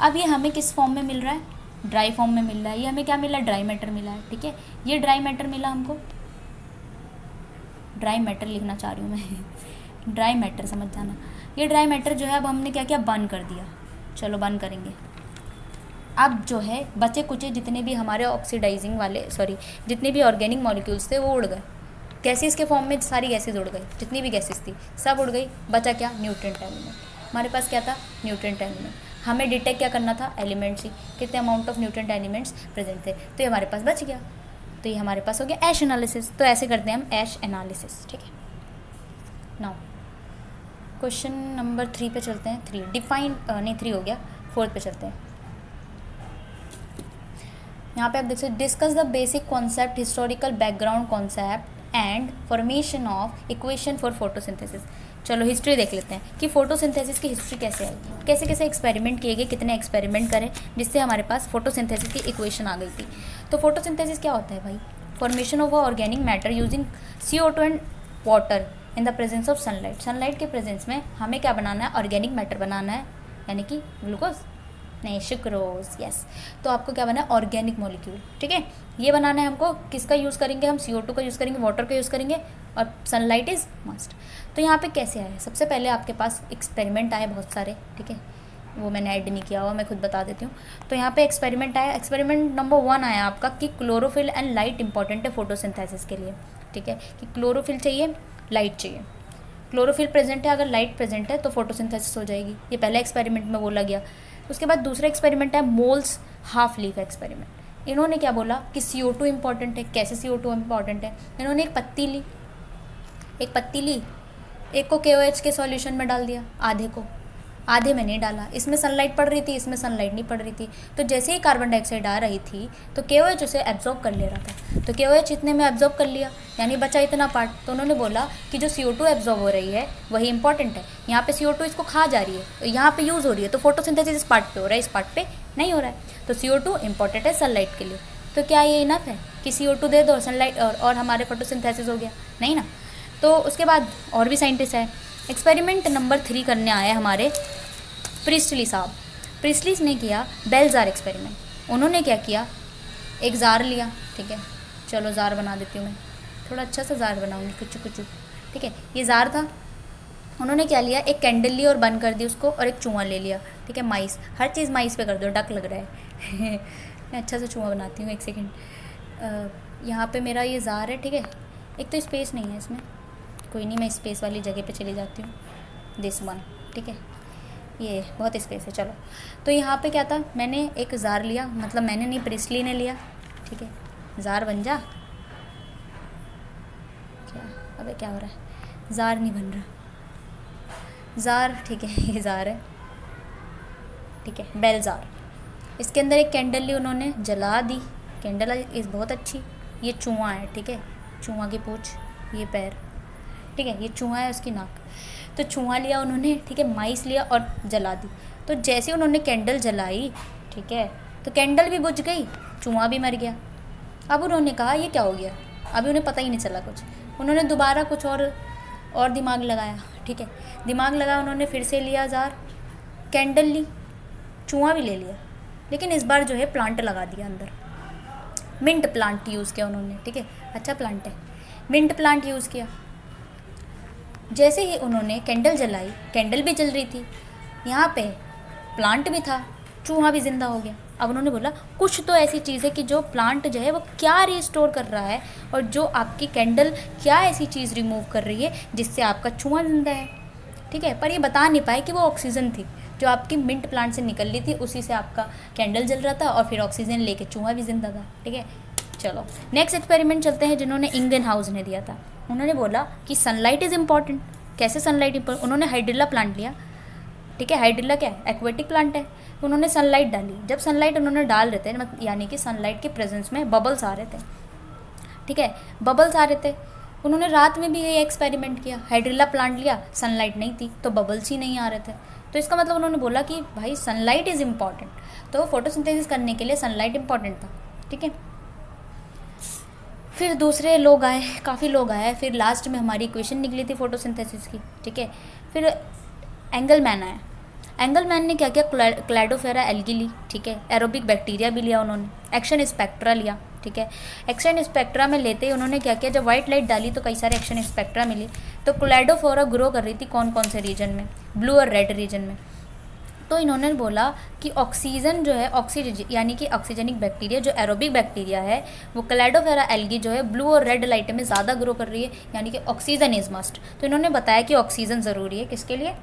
अब ये हमें किस फॉर्म में मिल रहा है, ड्राई फॉर्म में मिल रहा है। ये हमें क्या मिला, ड्राई मैटर मिला है, ठीक है, ये ड्राई मैटर मिला हमको, ड्राई मैटर लिखना चाह रही हूँ मैं ड्राई मैटर समझ जाना। ये ड्राई मैटर जो है अब हमने क्या किया, बर्न कर दिया, चलो बर्न करेंगे। अब जो है बचे कुचे जितने भी हमारे ऑक्सीडाइजिंग वाले जितने भी ऑर्गेनिक मॉलिक्यूल्स थे वो उड़ गए, गैसेस के फॉर्म में सारी गैसेस उड़ गई, जितनी भी गैसेस थी सब उड़ गई। बचा क्या, न्यूट्रिएंट एलिमेंट। हमारे पास क्या था, न्यूट्रिएंट एलिमेंट। हमें डिटेक्ट क्या करना था, एलिमेंट्स ही, कितने amount of nutrient elements present थे, तो ये हमारे पास बच गया। तो ये हमारे पास हो गया ऐश एनालिसिस। तो ऐसे करते हैं हम ऐश एनालिसिस, ठीक है। नाउ क्वेश्चन नंबर 3 पे चलते हैं। 3 डिफाइन नहीं 3 हो गया, 4 पे चलते हैं। यहाँ पे आप देख सकते, discuss the basic concept, historical background concept and formation of equation for photosynthesis. चलो हिस्ट्री देख लेते हैं कि फोटोसिंथेसिस की हिस्ट्री कैसे आई, कैसे कैसे एक्सपेरिमेंट किए गए, कितने एक्सपेरिमेंट करें जिससे हमारे पास फोटोसिंथेसिस की इक्वेशन आ गई थी। तो फोटोसिंथेसिस क्या होता है भाई, formation of organic matter using CO2 and water in the presence of sunlight. Sunlight के प्रेजेंस में हमें क्या बनाना है, ऑर्गेनिक मैटर बनाना है, यानी कि ग्लूकोज नहीं सुक्रोज, यस। तो आपको क्या बना है, ऑर्गेनिक मॉलिक्यूल, ठीक है। ये बनाना है हमको, किसका यूज़ करेंगे हम, CO2 का यूज़ करेंगे, वाटर का यूज़ करेंगे और सनलाइट इज़ मस्ट। तो यहाँ पे कैसे आया, सबसे पहले आपके पास एक्सपेरिमेंट आए बहुत सारे, ठीक है, वो मैंने ऐड नहीं किया हुआ, मैं खुद बता देती हूँ। तो यहाँ पे एक्सपेरिमेंट आया, एक्सपेरिमेंट नंबर 1 आया आपका कि क्लोरोफिल एंड लाइट इंपॉर्टेंट है फोटोसिंथेसिस के लिए, ठीक है, कि क्लोरोफिल चाहिए, लाइट चाहिए। क्लोरोफिल प्रेजेंट है, अगर लाइट प्रेजेंट है तो फोटोसिंथेसिस हो जाएगी। ये पहले एक्सपेरिमेंट में बोला गया। उसके बाद दूसरा एक्सपेरिमेंट है मोल्स हाफ लीफ एक्सपेरिमेंट। इन्होंने क्या बोला कि CO2 इंपॉर्टेंट है। कैसे CO2 इंपॉर्टेंट है, इन्होंने एक पत्ती ली, एक को KOH के सॉल्यूशन में डाल दिया, आधे में नहीं डाला। इसमें सनलाइट पड़ रही थी, इसमें सनलाइट नहीं पड़ रही थी। तो जैसे ही कार्बन डाइऑक्साइड आ रही थी तो KOH उसे एब्जॉर्ब कर ले रहा था, तो KOH इतने में एब्जॉर्ब कर लिया, यानी बचा इतना पार्ट। तो उन्होंने बोला कि जो CO2 एब्जॉर्ब हो रही है वही इंपॉर्टेंट है। यहाँ पे CO2 इसको खा जा रही है, तो यहाँ पे यूज़ हो रही है, तो फोटोसिंथेसिस इस पार्ट पे हो रहा है, इस पार्ट पे नहीं हो रहा है। तो CO2 इंपॉर्टेंट है सनलाइट के लिए। तो क्या ये इनफ है कि CO2 दे दो सनलाइट और हमारे फोटोसिंथेसिस हो गया, नहीं ना। तो उसके बाद और भी साइंटिस्ट है। एक्सपेरिमेंट नंबर 3 करने आए हमारे प्रिस्टली साहब। प्रिस्टलीस ने किया बेल-जार एक्सपेरिमेंट। उन्होंने क्या किया, एक जार लिया, ठीक है, चलो जार बना देती हूँ मैं, थोड़ा अच्छा सा जार बनाऊँगी, कुछ, ठीक है। ये जार था, उन्होंने क्या लिया, एक कैंडल ली और बंद कर दी उसको, और एक चूहा ले लिया, ठीक है। माइस, हर चीज़ माइस पे कर दो, डक लग रहा है मैं अच्छा सा चूहा बनाती हूँ, एक सेकेंड। यहाँ पे मेरा ये जार है, ठीक है। एक तो स्पेस नहीं है इसमें, कोई नहीं, मैं स्पेस वाली जगह पे चली जाती हूँ, दिस वन, ठीक है, ये बहुत स्पेस है, चलो। तो यहाँ पे क्या था, मैंने एक जार लिया, मतलब मैंने नहीं, प्रिस्टली ने लिया, ठीक है। जार बन जा, क्या, अबे क्या हो रहा है, जार नहीं बन रहा, जार, ठीक है, ये जार है, ठीक है, बेल जार। इसके अंदर एक कैंडल ली, उन्होंने जला दी, कैंडल इस बहुत अच्छी। ये चूहा है, ठीक है, चूहा की पूँछ, ये पैर, ठीक है, ये चूहा है, उसकी नाक। तो चूहा लिया उन्होंने, ठीक है, माइस लिया और जला दी। तो जैसे उन्होंने कैंडल जलाई, ठीक है, तो कैंडल भी बुझ गई, चूहा भी मर गया। अब उन्होंने कहा ये क्या हो गया, अभी उन्हें पता ही नहीं चला कुछ। उन्होंने दोबारा कुछ और दिमाग लगाया, ठीक है, दिमाग लगाया उन्होंने, फिर से लिया जार, कैंडल ली, चूहा भी ले लिया, लेकिन इस बार जो है प्लांट लगा दिया अंदर, मिंट प्लांट यूज़ किया उन्होंने, ठीक है, अच्छा प्लांट है, मिंट प्लांट यूज़ किया। जैसे ही उन्होंने कैंडल जलाई, कैंडल भी जल रही थी, यहाँ पे प्लांट भी था, चूहा भी ज़िंदा हो गया। अब उन्होंने बोला कुछ तो ऐसी चीज़ है कि जो प्लांट जो है वो क्या रिस्टोर कर रहा है, और जो आपकी कैंडल क्या ऐसी चीज़ रिमूव कर रही है जिससे आपका चूहा ज़िंदा है, ठीक है। पर ये बता नहीं पाए कि वो ऑक्सीजन थी जो आपकी मिंट प्लांट से निकल रही थी, उसी से आपका कैंडल जल रहा था और फिर ऑक्सीजन लेके चूहा भी ज़िंदा था, ठीक है। चलो नेक्स्ट एक्सपेरिमेंट चलते हैं, जिन्होंने इंगन हाउस ने दिया था। उन्होंने बोला कि सनलाइट इज़ इम्पॉर्टेंट। कैसे सनलाइट इम्पोर्टेंट? उन्होंने हाइड्रिला प्लांट लिया, ठीक है। हाइड्रिला क्या है? एक्वेटिक प्लांट है। उन्होंने सनलाइट डाली। जब सनलाइट उन्होंने डाल रहे थे, यानी कि सनलाइट के प्रेजेंस में बबल्स आ रहे थे, ठीक है, बबल्स आ रहे थे। उन्होंने रात में भी ये एक्सपेरिमेंट किया। हाइड्रिला प्लांट लिया, सनलाइट नहीं थी तो बबल्स ही नहीं आ रहे थे। तो इसका मतलब उन्होंने बोला कि भाई सनलाइट इज़ इम्पॉर्टेंट, तो फोटोसिंथेसिस करने के लिए सनलाइट इम्पॉर्टेंट था, ठीक है। फिर दूसरे लोग आए, काफ़ी लोग आए, फिर लास्ट में हमारी इक्वेशन निकली थी फोटोसिंथेसिस की, ठीक है। फिर एंगलमैन आया। एंगलमैन ने क्या किया? क्लैडोफेरा एल्गी ली, ठीक है। एरोबिक बैक्टीरिया भी लिया उन्होंने। एक्शन स्पेक्ट्रा लिया, ठीक है। एक्शन स्पेक्ट्रा में लेते ही उन्होंने क्या किया? जब वाइट लाइट डाली तो कई सारे एक्शन स्पेक्ट्रा मिली। तो क्लैडोफोरा ग्रो कर रही थी कौन कौन से रीजन में? ब्लू और रेड रीजन में। तो इन्होंने बोला कि ऑक्सीजन जो है, यानी कि ऑक्सीजनिक बैक्टीरिया जो एरोबिक बैक्टीरिया है, वो क्लैडोफेरा एल्गी जो है ब्लू और रेड लाइट में ज़्यादा ग्रो कर रही है, यानी कि ऑक्सीजन इज मस्ट। तो इन्होंने बताया कि ऑक्सीजन ज़रूरी है किसके लिए?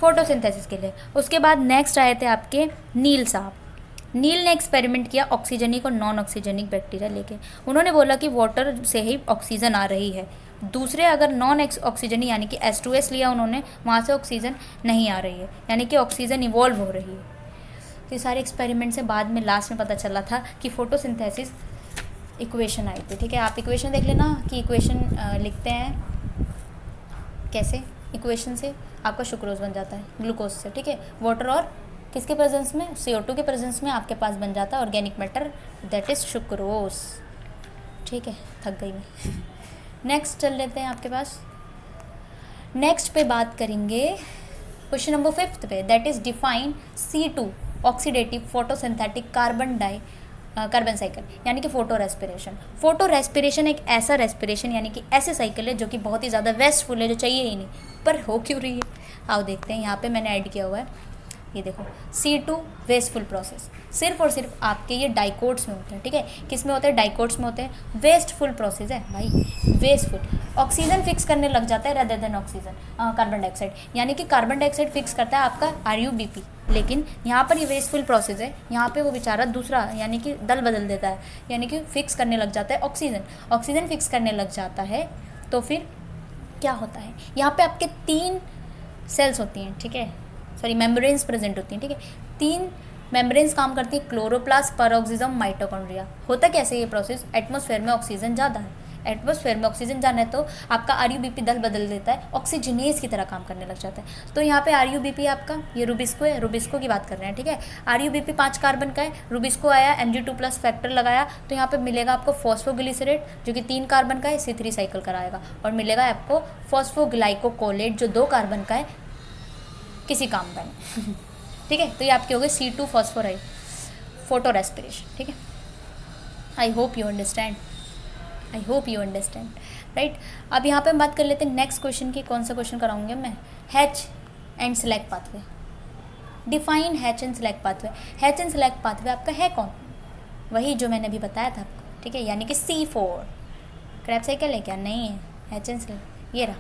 फोटोसिंथेसिस के लिए। उसके बाद नेक्स्ट आए थे आपके नील साहब। नील ने एक्सपेरिमेंट किया ऑक्सीजनिक और नॉन ऑक्सीजनिक बैक्टीरिया लेके। उन्होंने बोला कि वाटर से ही ऑक्सीजन आ रही है, दूसरे अगर नॉन ऑक्सीजनी यानी कि H2S लिया उन्होंने, वहाँ से ऑक्सीजन नहीं आ रही है, यानी कि ऑक्सीजन इवॉल्व हो रही है। तो ये सारे एक्सपेरिमेंट से बाद में लास्ट में पता चला था कि फोटोसिंथेसिस इक्वेशन आई थी, ठीक है। आप इक्वेशन देख लेना कि इक्वेशन लिखते हैं कैसे। इक्वेशन से आपका सुक्रोज बन जाता है ग्लूकोज से, ठीक है। वाटर और किसके प्रेजेंस में? CO2 के प्रेजेंस में आपके पास बन जाता है organic matter, that is sucrose, ठीक है। थक गई मैं। नेक्स्ट चल लेते हैं आपके पास। नेक्स्ट पे बात करेंगे क्वेश्चन नंबर 5 पे, that is define C2 oxidative photosynthetic carbon cycle, यानी कि फोटो रेस्पिरेशन। फोटो रेस्पिरेशन एक ऐसा रेस्पिरेशन यानी कि ऐसे साइकिल है जो कि बहुत ही ज़्यादा वेस्टफुल है, जो चाहिए ही नहीं, पर हो क्यों रही है आओ देखते हैं। यहाँ पे मैंने ऐड किया हुआ है, ये देखो C2 वेस्टफुल प्रोसेस। सिर्फ और सिर्फ आपके ये डाइकोट्स में होते हैं, ठीक है। किस में होते हैं? डाइकोट्स में होते हैं। वेस्टफुल प्रोसेस है भाई, वेस्टफुल। ऑक्सीजन फिक्स करने लग जाता है rather than oxygen, carbon dioxide, यानी कि कार्बन डाइऑक्साइड फिक्स करता है आपका RUBP। लेकिन यहाँ पर ये वेस्टफुल प्रोसेस है, यहाँ पे वो बेचारा दूसरा यानी कि दल बदल देता है, यानी कि फिक्स करने लग जाता है ऑक्सीजन। ऑक्सीजन फिक्स करने लग जाता है तो फिर क्या होता है? यहाँ पे आपके 3 सेल्स होती हैं, ठीक है, सॉरी मेम्ब्रेन्स प्रेजेंट होती हैं, ठीक है। 3 मेम्ब्रेन्स काम करती है, क्लोरोप्लास्ट, पेरोक्सिज्म, माइटोकॉन्ड्रिया। होता कैसे ये प्रोसेस? एटमॉस्फेयर में ऑक्सीजन ज़्यादा है, एटमॉस्फेयर में ऑक्सीजन जाना है तो आपका RUBP दल बदल देता है, ऑक्सीजनेज की तरह काम करने लग जाता है। तो यहाँ पे RUBP आपका ये रुबिस्को है, रुबिस्को की बात कर रहे हैं, ठीक है। RUBP 5 कार्बन का है, रुबिस्को आया, Mg2+ फैक्टर लगाया तो यहाँ पे मिलेगा आपको फॉस्फोग्लिसरेट जो कि 3 कार्बन का है, C3 साइकिल कराएगा, और मिलेगा आपको फॉस्फोग्लाइकोकोलेट जो 2 कार्बन का है, किसी काम का नहीं। ठीक है, तो ये आपके हो गए C2 फॉस्फोराइड फोटो रेस्पिरेशन, ठीक है। I hope you understand, I hope you understand, right. अब यहाँ पे हम बात कर लेते हैं नेक्स्ट क्वेश्चन की। कौन सा क्वेश्चन कराऊंगे मैं? Hatch and Slack pathway. Define hatch and Slack pathway. Hatch and Slack pathway आपका है कौन? वही जो मैंने अभी बताया था आपको, ठीक है, यानी कि C4 क्रैब साइकिल है क्या? नहीं है, हैच एंड सेलेक्ट ये रहा,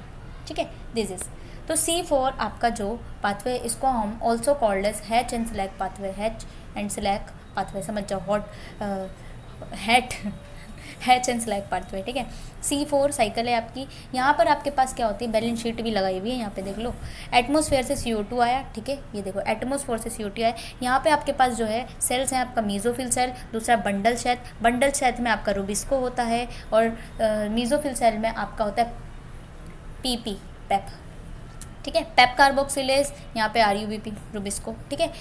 ठीक है, दिस इज। तो C4 आपका जो पाथवे, इसको हम also called as Hatch and Slack pathway. Hatch and Slack pathway समझ जाओ, हैच एंड सेलेक्ट पाथवे, ठीक है। C4 साइकिल है आपकी। यहाँ पर आपके पास क्या होती है? बैलेंस शीट भी लगाई हुई है, यहाँ पे देख लो। एटमॉस्फेयर से CO2 आया, ठीक है, ये देखो एटमॉस्फेयर से CO2 आया। यहाँ पे आपके पास जो है सेल्स हैं आपका मीजोफिल सेल, दूसरा बंडल शेथ। बंडल शेथ में आपका रुबिस्को होता है, और मीजोफिल सेल में आपका होता है PP पेप, ठीक है, पेप कार्बोक्सिलेज, यहाँ पे RUBP रुबिस्को, ठीक है।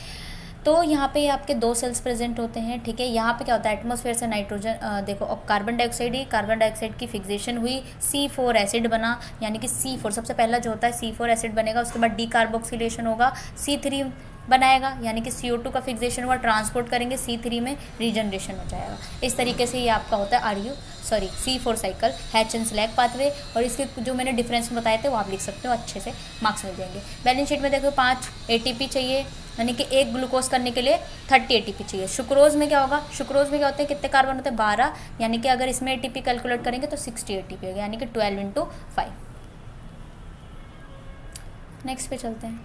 तो यहाँ पे आपके 2 सेल्स प्रेजेंट होते हैं, ठीक है। यहाँ पे क्या होता है? एटमॉस्फेयर से नाइट्रोजन देखो कार्बन डाइऑक्साइड ही, कार्बन डाइऑक्साइड की फिक्सेशन हुई, C4 एसिड बना, यानी कि C4 सबसे पहला जो होता है C4 एसिड बनेगा, उसके बाद डीकार्बोक्सिलेशन होगा, C3 बनाएगा, यानी कि CO2 का फिक्सेशन हुआ, ट्रांसपोर्ट करेंगे C3 में, रीजनरेशन हो जाएगा। इस तरीके से ये आपका होता है C4 cycle, hatch and Slack pathway. और इसके जो मैंने डिफरेंस बताए थे वो आप लिख सकते हो, अच्छे से मार्क्स मिल जाएंगे। बैलेंस शीट में देखो 5 ATP चाहिए, यानी कि एक ग्लूकोज करने के लिए 30 ATP चाहिए। शुक्रोज में क्या होगा? शुक्रोज में क्या होते हैं? कितने कार्बन होते हैं? 12, यानी कि अगर इसमें ATP कैलकुलेट करेंगे तो 60 ATP होगा, यानी कि 12 × 5। नेक्स्ट पे चलते हैं।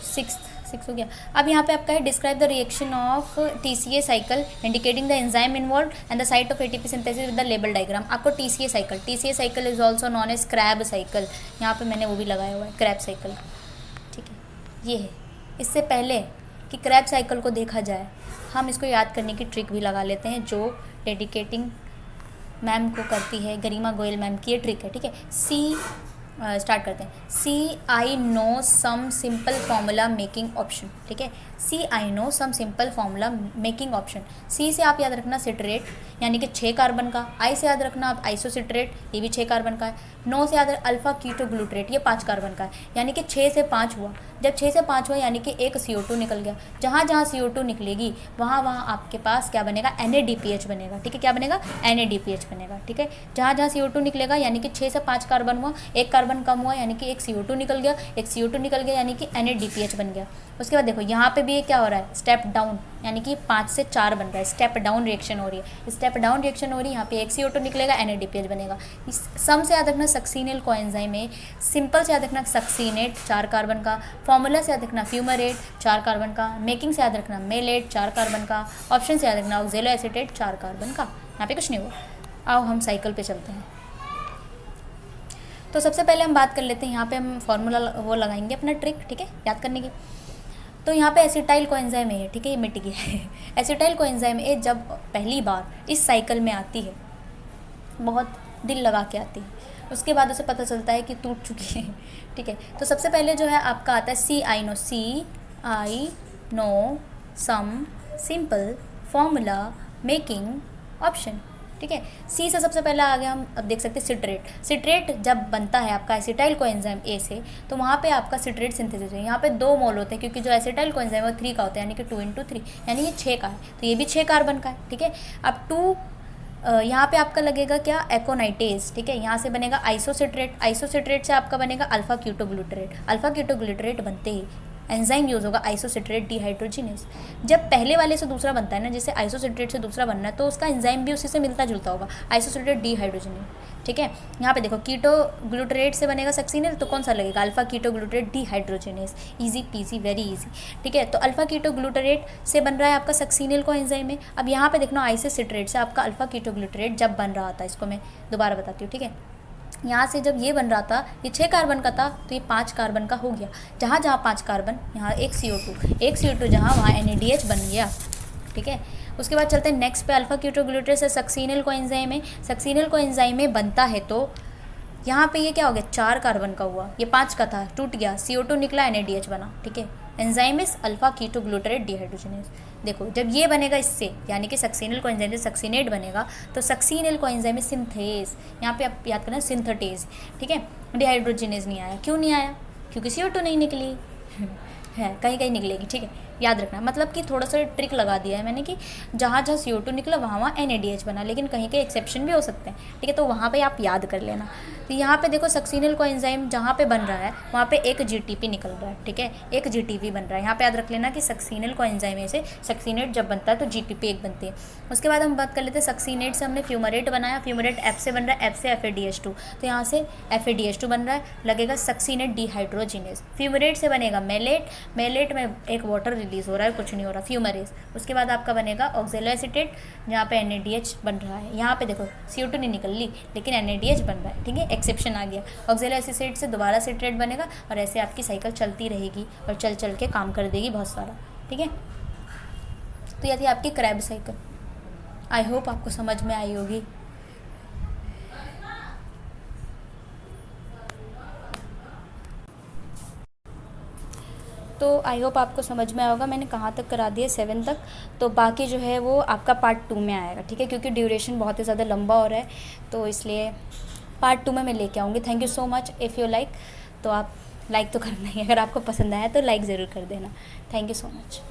6 6 हो गया। अब यहाँ पे आपका है describe the reaction of TCA cycle indicating the enzyme involve and the site of ATP synthesis with the label diagram. आपको TCA cycle is also known as Krebs cycle, यहाँ पे मैंने वो भी लगाया हुआ है क्रैब साइकिल, ठीक है। ये है, इससे पहले कि क्रैब साइकिल को देखा जाए हम इसको याद करने की ट्रिक भी लगा लेते हैं जो डेडिकेटिंग मैम को करती है, गरिमा गोयल मैम की ये ट्रिक है, ठीक है। स्टार्ट करते हैं। C I know some simple formula making option, ठीक है। C I know some simple formula making option. C से आप याद रखना सिट्रेट यानी कि 6 कार्बन का, आई से याद रखना आप आइसोसिट्रेट ये भी 6 कार्बन का है, नो से याद अल्फा कीटोग्लूट्रेट ये 5 कार्बन का है, यानी कि 6 से 5 हुआ। जब 6 से 5 हुआ यानी कि एक CO2 निकल गया, जहाँ जहाँ CO2 निकलेगी वहाँ वहाँ आपके पास क्या बनेगा, NADPH बनेगा, ठीक है। क्या बनेगा, NADPH बनेगा, ठीक है। जहाँ जहाँ CO2 निकलेगा यानी कि 6 से 5 कार्बन हुआ, एक कार्बन कम हुआ यानी कि एक CO2 निकल गया, एक CO2 निकल गया यानी कि NADPH बन गया। उसके बाद देखो यहाँ पे भी ये क्या हो रहा है, स्टेप डाउन यानी कि 5 से 4 बन रहा है, स्टेप डाउन रिएक्शन हो रही है, स्टेप डाउन रिएक्शन हो रही है। यहाँ पे एक CO2 निकलेगा, NADPH बनेगा। इस सम से याद रखना सक्सीनिल कोएंजाइम में, सिंपल से याद रखना सक्सीनेट 4 कार्बन का, फॉर्मूला से याद रखना फ्यूमरेट 4 कार्बन का, मेकिंग से याद रखना मेलेट 4 कार्बन का, ऑप्शन से याद रखना ऑक्जेलो एसीटेट 4 कार्बन का। यहाँ पे कुछ नहीं हुआ। आओ हम साइकिल पे चलते हैं। तो सबसे पहले हम बात कर लेते हैं, यहाँ पे हम फार्मूला वो लगाएंगे अपना ट्रिक, ठीक है, याद करने की। तो यहाँ पे एसिटाइल कोएंजाइम है, ठीक है, ये मिट गया है। एसिटाइल कोएंजाइम ए जब पहली बार इस साइकिल में आती है, बहुत दिल लगा के आती है, उसके बाद उसे पता चलता है कि टूट चुकी है, ठीक है। तो सबसे पहले जो है आपका आता है C I know some simple formula making option, ठीक है। सी से सबसे पहले आ गया, हम अब देख सकते हैं सिट्रेट जब बनता है आपका एसिटाइल कोएंजाइम ए से, तो वहाँ पे आपका सिट्रेट सिंथेसिस है। यहाँ पे 2 मोल होते हैं क्योंकि जो एसिटाइल कोएंजाइम है वो 3 का होता है, यानी कि 2 × 3 यानी ये 6 का है, तो ये भी 6 कार्बन का है, ठीक है। अब 2 यहाँ पे आपका लगेगा क्या, एकोनाइटेज, ठीक है। यहाँ से बनेगा आइसोसिट्रेट से आपका बनेगा अल्फा कीटोग्लूटरेट बनते ही एंजाइम यूज़ होगा आइसोसिट्रेट डिहाइड्रोजिनेज। जब पहले वाले से दूसरा बनता है ना, जैसे आइसोसिट्रेट से दूसरा बनना है तो उसका एंजाइम भी उसी से मिलता जुलता होगा, आइसोसिट्रेट डिहाइड्रोजिनेज, ठीक है। यहाँ पे देखो कीटोग्लूटरेट से बनेगा सक्सीनिल, तो कौन सा लगेगा, alpha ketoglutarate dehydrogenase, easy PG very easy, ठीक है। तो अल्फा कीटोग्लूटरेट से बन रहा है आपका सक्सीनिल को एंजाइम में। अब यहाँ पे देखना आइसोसिट्रेट से आपका अल्फा कीटोग्लूटरेट जब बन रहा था, इसको मैं दोबारा बताती हूँ, ठीक है। यहाँ से जब ये बन रहा था, ये 6 कार्बन का था, तो ये 5 कार्बन का हो गया। जहाँ जहाँ 5 कार्बन, यहाँ एक CO2 जहाँ वहाँ NADH बन गया, ठीक है। उसके बाद चलते हैं नेक्स्ट पे, अल्फा कीटोग्लूटरेट से सक्सीनिल को एंजाइम में बनता है, तो यहाँ पे ये क्या हो गया, 4 कार्बन का हुआ, ये 5 का था, टूट गया, CO2 निकला, NADH बना, ठीक है। Enzyme is alpha ketoglutarate dehydrogenase. देखो जब ये बनेगा इससे, यानी कि सक्सीनिल को एंजाइम से सक्सीनेट बनेगा, तो सक्सीनिल को एंजाइम में सिंथेज, यहाँ पे आप याद करना सिंथेटेज, ठीक है। डिहाइड्रोजिनेज नहीं आया, क्यों नहीं आया, क्योंकि CO2 नहीं निकली है, कहीं कहीं निकलेगी, ठीक है, याद रखना। मतलब कि थोड़ा सा ट्रिक लगा दिया है मैंने कि जहाँ जहाँ CO2 निकला वहाँ वहाँ NADH बना, लेकिन कहीं के एक्सेप्शन भी हो सकते हैं, ठीक है। तो वहाँ पे आप याद कर लेना। तो यहाँ पे देखो सक्सीनिल को एंजाइम जहाँ पे बन रहा है वहाँ पे एक GTP निकल रहा है, ठीक है, एक GTP बन रहा है। यहाँ पे याद रख लेना कि सक्सीनिल को एंजाइम से सक्सीनेट जब बनता है तो GTP एक बनती है। उसके बाद हम बात कर लेते हैं सक्सीनेट से हमने फ्यूमरेट बनाया, फ्यूमरेट F से बन रहा है, F से FADH2, तो यहाँ से FADH2 बन रहा है, लगेगा सक्सीनेट डिहाइड्रोजिनेज। फ्यूमरेट से बनेगा मेलेट में एक वाटर रिलीज हो रहा है, कुछ नहीं हो रहा, फ्यूमरेज। उसके बाद आपका बनेगा ऑक्जेलो एसीटेट, जहाँ पे NADH बन रहा है। यहाँ पे देखो CO2 नहीं निकल ली लेकिन NADH बन रहा है, ठीक है, एक्सेप्शन आ गया। ऑक्जेलो एसीटेट से दोबारा सिट्रेट बनेगा और ऐसे आपकी साइकिल चलती रहेगी और चल चल के काम कर देगी बहुत सारा, ठीक है। तो यह थी आपकी क्रैब साइकिल। आई होप आपको समझ में आई होगी। तो आई होप आपको समझ में आया होगा। मैंने कहाँ तक करा दिया, 7 तक, तो बाकी जो है वो आपका पार्ट 2 में आएगा, ठीक है, क्योंकि ड्यूरेशन बहुत ही ज़्यादा लंबा हो रहा है, तो इसलिए पार्ट 2 में मैं लेके आऊँगी। Thank you so much. If you like तो आप लाइक तो करना ही, अगर आपको पसंद आया तो लाइक ज़रूर कर देना। Thank you so much.